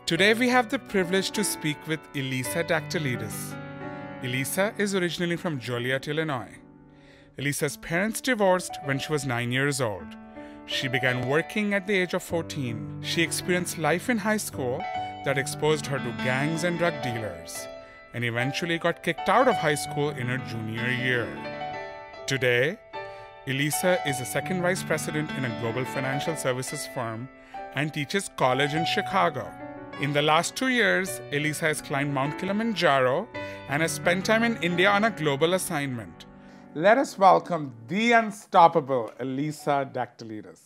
Today we have the privilege to speak with Elissa. Elissa is originally from Joliet, Illinois. Elissa's parents divorced when she was 9 years old. She began working at the age of 14. She experienced life in high school that exposed her to gangs and drug dealers, and eventually got kicked out of high school in her junior year. Today, Elissa is a second vice president in a global financial services firm and teaches college in Chicago. In the last 2 years, Elissa has climbed Mount Kilimanjaro and has spent time in India on a global assignment. Let us welcome the unstoppable Elissa.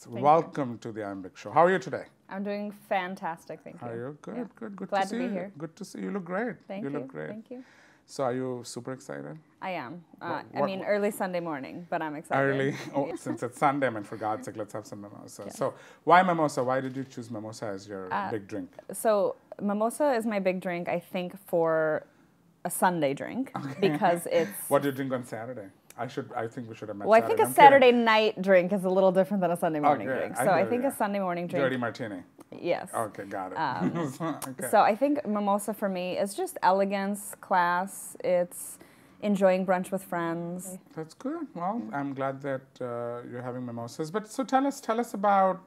Welcome to the I'm Big Show. How are you today? I'm doing fantastic, thank you. Are you? Good, Yeah. good Glad to see to be you. here. Good to see you. You look great. Thank you. look great. Thank you. So are you super excited? I am. What- Early Sunday morning, but I'm excited. Early? Oh, since it's Sunday, I mean, for God's sake, let's have some mimosa. So why mimosa? Why did you choose mimosa as your big drink? So mimosa is my big drink, I think, for a Sunday drink because it's. What do you drink on Saturday? I think we should have met. Well, I think a Saturday night drink is a little different than a Sunday morning Okay, drink. I So I hear think ya. a Sunday morning drink. Dirty martini. Yes. Okay, got it. Okay. So I think mimosa for me is just elegance, class. It's enjoying brunch with friends. That's good. Well, I'm glad that you're having mimosas. But so tell us about.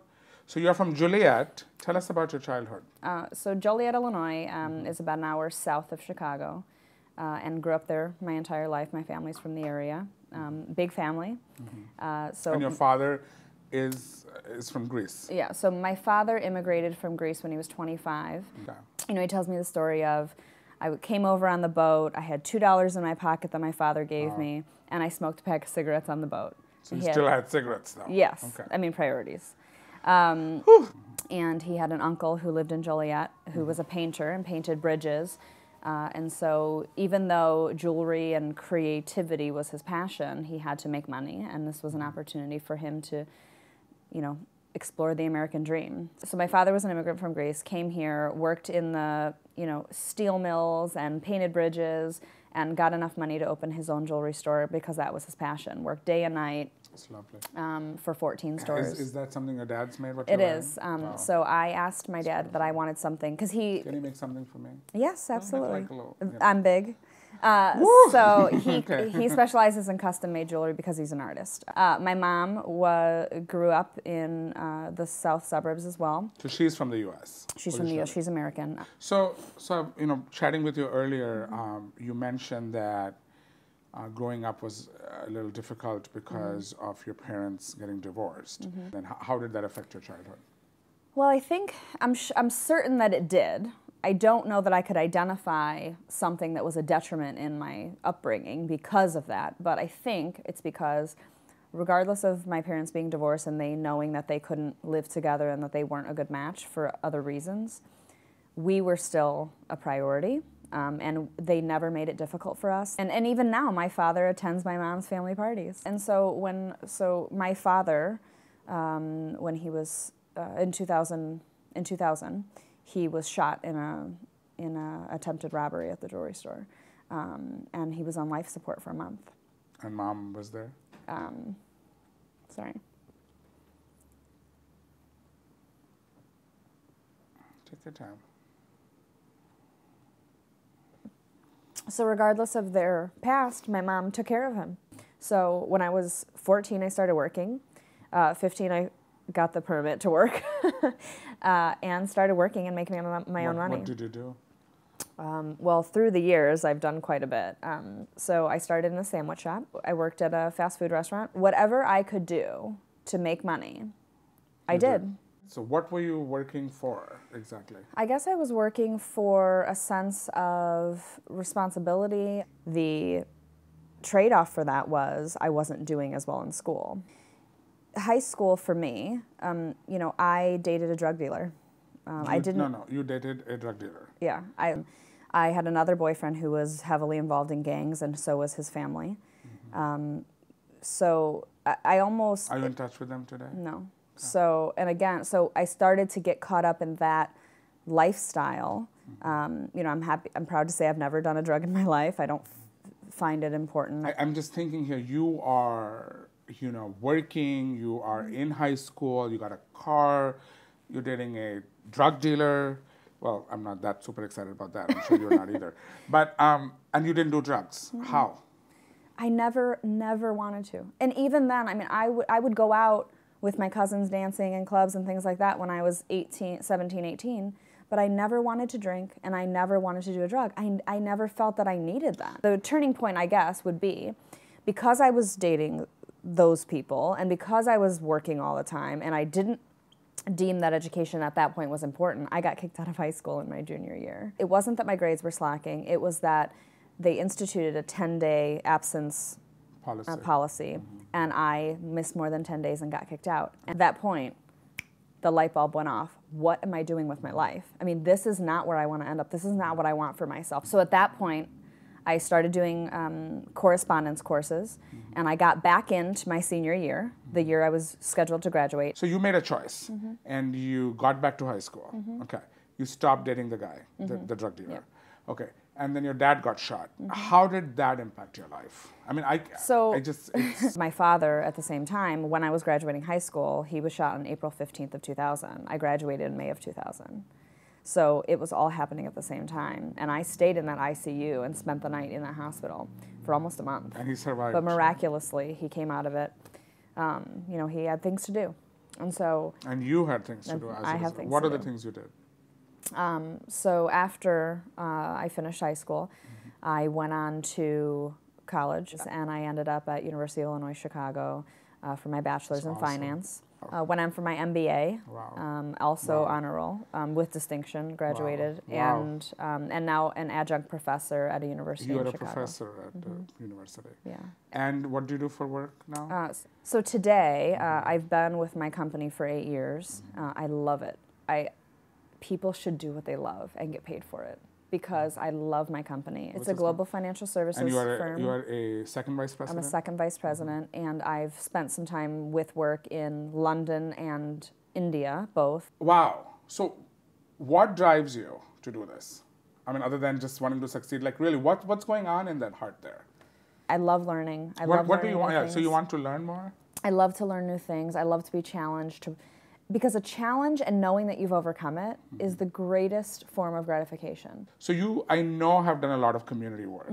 So you're from Joliet. Tell us about your childhood. So Joliet, Illinois is about an hour south of Chicago, and grew up there my entire life. My family's from the area. Big family. And your father is from Greece. Yeah, so my father immigrated from Greece when he was 25. Okay. You know, he tells me the story of, I came over on the boat, I had $2 in my pocket that my father gave me, and I smoked a pack of cigarettes on the boat. So you still had cigarettes though? Yes, Okay. I mean priorities. And he had an uncle who lived in Joliet who was a painter and painted bridges. And so even though jewelry and creativity was his passion, he had to make money, and this was an opportunity for him to, you know, explore the American dream. So my father was an immigrant from Greece, came here, worked in the, you know, steel mills and painted bridges, and got enough money to open his own jewelry store because that was his passion. Worked day and night. That's lovely. For 14 stores. Is that something your dad's made? It is. So I asked my dad that I wanted something because he. Can you make something for me? Yes, absolutely. Like a little, I'm big. So he specializes in custom-made jewelry because he's an artist. My mom grew up in the south suburbs as well. So she's from the U.S. She's from the U.S. She's American. So you know, chatting with you earlier, you mentioned that growing up was a little difficult because of your parents getting divorced. And how did that affect your childhood? Well, I think I'm certain that it did. I don't know that I could identify something that was a detriment in my upbringing because of that, but I think it's because regardless of my parents being divorced and they knowing that they couldn't live together and that they weren't a good match for other reasons, we were still a priority, and they never made it difficult for us. And even now, my father attends my mom's family parties. And so my father, when he was in 2000, he was shot in a attempted robbery at the jewelry store, and he was on life support for a month. And mom was there? Sorry. Take your time. So regardless of their past, my mom took care of him. So when I was 14, I started working. 15, I got the permit to work and started working and making my own money. What did you do? Well, through the years, I've done quite a bit. So I started in a sandwich shop. I worked at a fast food restaurant. Whatever I could do to make money, I did. So what were you working for exactly? I guess I was working for a sense of responsibility. The trade-off for that was I wasn't doing as well in school. High school for me, you know, I dated a drug dealer. I didn't. No, you dated a drug dealer. Yeah, I had another boyfriend who was heavily involved in gangs, and so was his family. So I almost. Are you in touch with them today? No. So so I started to get caught up in that lifestyle. You know, I'm proud to say I've never done a drug in my life. I don't find it important. I'm just thinking here. You are, you know, working. You are in high school. You got a car. You're dating a drug dealer. Well, I'm not that super excited about that. I'm sure you're not either. But, and you didn't do drugs. How? I never wanted to. And even then, I mean, I would go out with my cousins dancing in clubs and things like that when I was 17, 18, but I never wanted to drink and I never wanted to do a drug. I never felt that I needed that. The turning point, I guess, would be because I was dating those people and because I was working all the time and I didn't deem that education at that point was important, I got kicked out of high school in my junior year. It wasn't that my grades were slacking, it was that they instituted a 10-day absence policy and I missed more than 10 days and got kicked out. At that point, the light bulb went off. What am I doing with my life? I mean, this is not where I want to end up. This is not what I want for myself. So at that point, I started doing correspondence courses, and I got back into my senior year, the year I was scheduled to graduate. So you made a choice, and you got back to high school. Okay. You stopped dating the guy, the drug dealer. Yeah. Okay. And then your dad got shot. How did that impact your life? I mean, my father, at the same time, when I was graduating high school, he was shot on April 15th of 2000. I graduated in May of 2000. So it was all happening at the same time. And I stayed in that ICU and spent the night in that hospital for almost a month. And he survived. But miraculously, he came out of it. You know, he had things to do. And so... And you had things to do as I have things to do. What are the things you did? So after I finished high school, I went on to college, and I ended up at University of Illinois, Chicago for my bachelor's in finance. Went on for my MBA, also honor roll with distinction, graduated, and now an adjunct professor at a university in Chicago. You are a professor at the university. Yeah. And what do you do for work now? So today, I've been with my company for 8 years. I love it. People should do what they love and get paid for it, because I love my company. It's a global financial services firm. And you are a second vice president? I'm a second vice president, and I've spent some time with work in London and India, both. Wow. So what drives you to do this? I mean, other than just wanting to succeed, like really, what's going on in that heart there? I love learning. What do you want? Yeah, so you want to learn more? I love to learn new things. I love to be challenged. Because a challenge and knowing that you've overcome it is the greatest form of gratification. So you, I know, have done a lot of community work.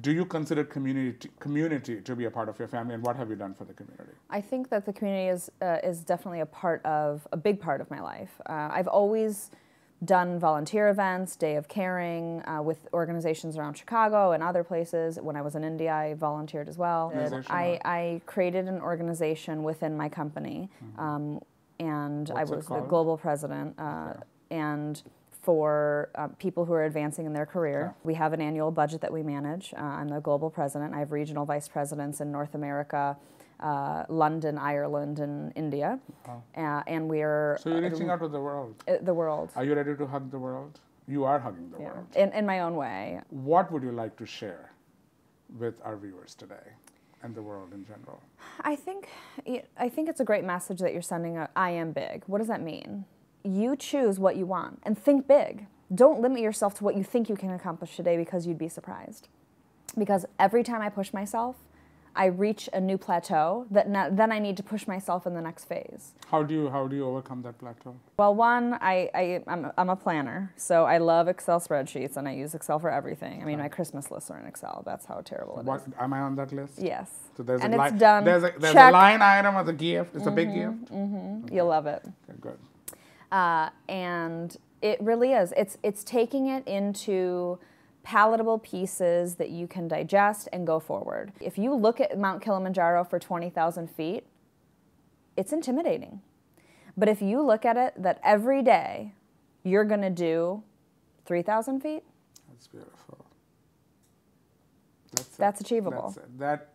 Do you consider community to be a part of your family, and what have you done for the community? I think that the community is definitely a big part of my life. I've always done volunteer events, Day of Caring, with organizations around Chicago and other places. When I was in India, I volunteered as well. I created an organization within my company. And I was the global president, and for people who are advancing in their career. We have an annual budget that we manage. I'm the global president. I have regional vice presidents in North America, London, Ireland, and India. And we're... So you're reaching out to the world. The world. Are you ready to hug the world? You are hugging the world. In my own way. What would you like to share with our viewers today and the world in general? I think it's a great message that you're sending out. I am big. What does that mean? You choose what you want and think big. Don't limit yourself to what you think you can accomplish today, because you'd be surprised. Because every time I push myself, I reach a new plateau then I need to push myself in the next phase. How do you overcome that plateau? Well, one, I'm a planner, so I love Excel spreadsheets, and I use Excel for everything. I mean, my Christmas lists are in Excel. That's how terrible it is. Am I on that list? Yes. So there's and a it's done. There's a line item as a gift. It's a big gift. Okay. You'll love it. Okay, good. And it really is. It's taking it into palatable pieces that you can digest and go forward. If you look at Mount Kilimanjaro for 20,000 feet, it's intimidating. But if you look at it that every day you're going to do 3,000 feet, that's beautiful. That's achievable. That's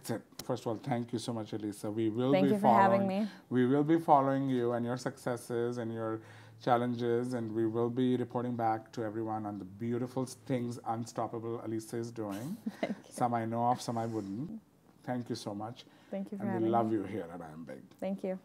it. First of all, thank you so much, Elissa. Thank you for having me. We will be following you and your successes and your challenges, and we will be reporting back to everyone on the beautiful things, unstoppable, Elissa is doing. Some I know of, some I wouldn't. Thank you so much. Thank you for having me. And we love you here at I Am Big. Thank you.